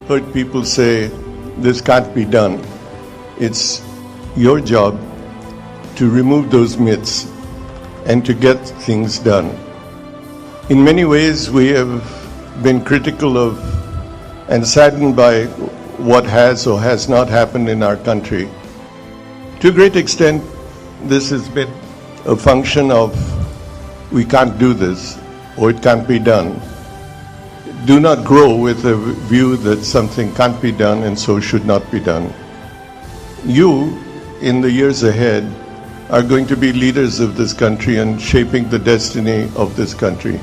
Heard people say this can't be done. It's your job to remove those myths and to get things done. In many ways, we have been critical of and saddened by what has or has not happened in our country. To a great extent, this has been a function of we can't do this or it can't be done. Do not grow with a view that something can't be done and so should not be done. You, in the years ahead, are going to be leaders of this country and shaping the destiny of this country.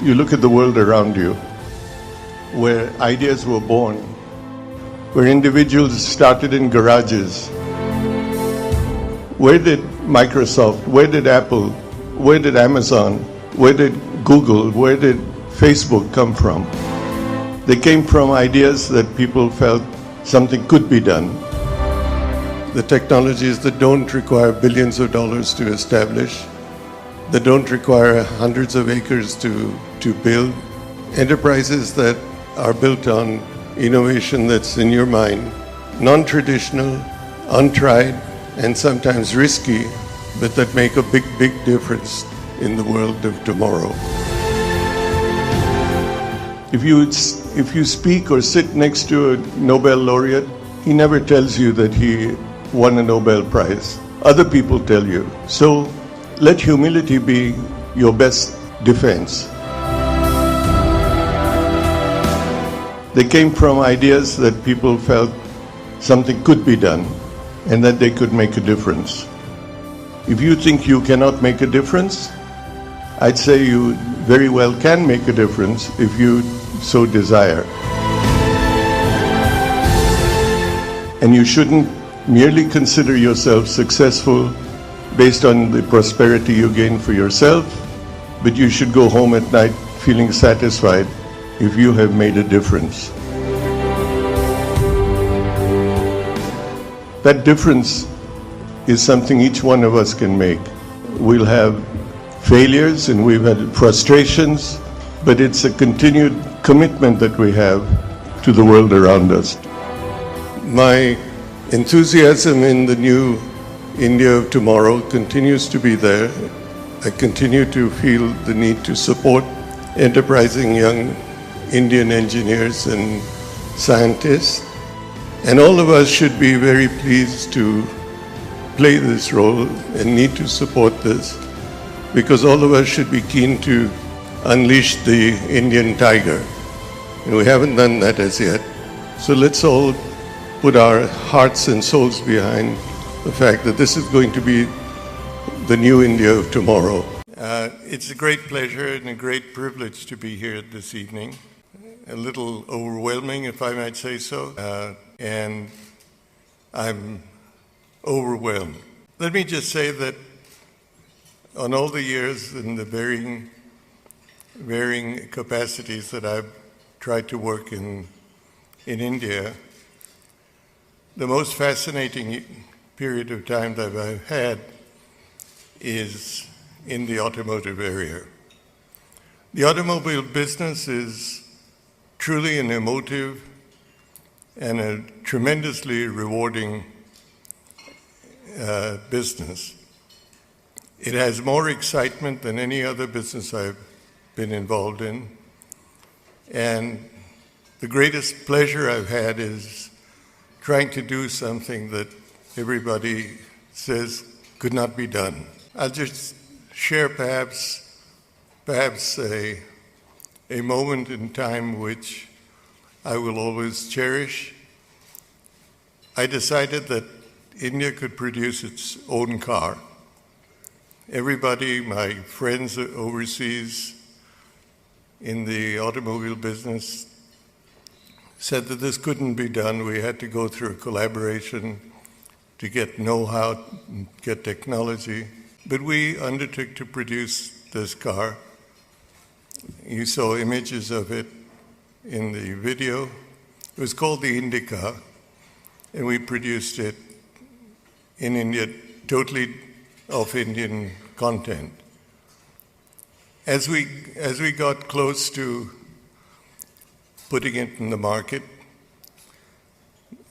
You look at the world around you, where ideas were born, where individuals started in garages. Where did Microsoft, where did Apple, where did Amazon, where did Google, where did Facebook come from? They came from ideas that people felt something could be done. The technologies that don't require billions of dollars to establish, that don't require hundreds of acres to build, enterprises that are built on innovation that's in your mind, non-traditional, untried, and sometimes risky, but that make a big, big difference in the world of tomorrow. If you speak or sit next to a Nobel laureate, he never tells you that he won a Nobel Prize. Other people tell you. So let humility be your best defense. They came from ideas that people felt something could be done and that they could make a difference. If you think you cannot make a difference, I'd say you very well can make a difference if you so desire. And you shouldn't merely consider yourself successful based on the prosperity you gain for yourself, but you should go home at night feeling satisfied if you have made a difference. That difference is something each one of us can make. We'll have failures and we've had frustrations, but it's a continued commitment that we have to the world around us. My enthusiasm in the new India of tomorrow continues to be there. I continue to feel the need to support enterprising young Indian engineers and scientists. And all of us should be very pleased to play this role and need to support this, because all of us should be keen to unleash the Indian tiger. And we haven't done that as yet. So let's all put our hearts and souls behind the fact that this is going to be the new India of tomorrow. It's a great pleasure and a great privilege to be here this evening. A little overwhelming, if I might say so, and I'm overwhelmed. Let me just say that on all the years and the varying capacities that I've tried to work in India, the most fascinating period of time that I've had is in the automotive area. The automobile business is truly an emotive and a tremendously rewarding business. It has more excitement than any other business I've been involved in. And the greatest pleasure I've had is trying to do something that everybody says could not be done. I'll just share perhaps a moment in time which I will always cherish. I decided that India could produce its own car. Everybody, my friends overseas in the automobile business, said that this couldn't be done. We had to go through a collaboration to get know-how, get technology. But we undertook to produce this car. You saw images of it in the video. It was called the Indica, and we produced it in India, totally of Indian content. As we got close to putting it in the market,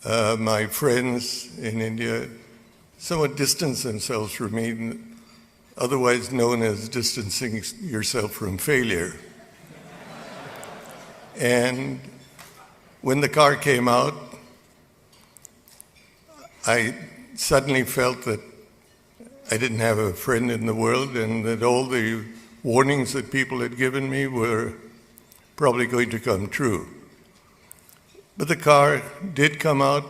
my friends in India somewhat distanced themselves from me, otherwise known as distancing yourself from failure. And when the car came out, I suddenly felt that I didn't have a friend in the world, and that all the warnings that people had given me were probably going to come true. But the car did come out.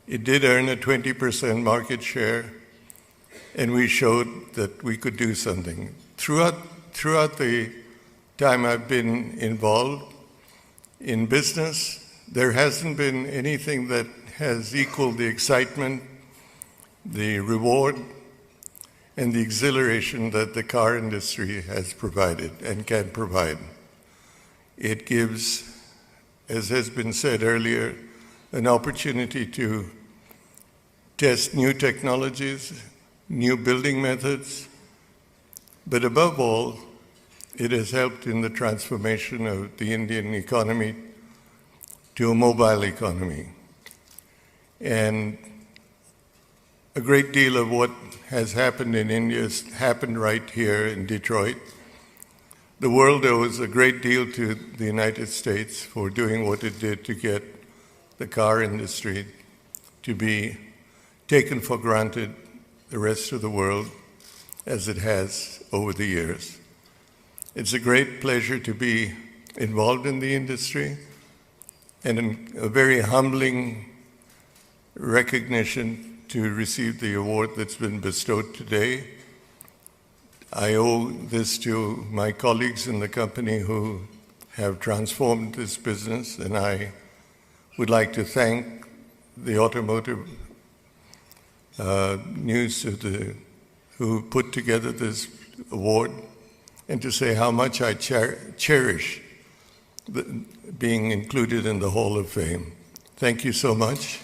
It did earn a 20% market share, and we showed that we could do something. Throughout the time I've been involved in business, there hasn't been anything that has equaled the excitement, the reward, and the exhilaration that the car industry has provided and can provide. It gives, as has been said earlier, an opportunity to test new technologies, new building methods, but above all, it has helped in the transformation of the Indian economy to a mobile economy. And a great deal of what has happened in India has happened right here in Detroit. The world owes a great deal to the United States for doing what it did to get the car industry to be taken for granted the rest of the world as it has over the years. It's a great pleasure to be involved in the industry, and a very humbling recognition to receive the award that's been bestowed today. I owe this to my colleagues in the company who have transformed this business, and I would like to thank the automotive news who put together this award, and to say how much I cherish being included in the Hall of Fame. Thank you so much.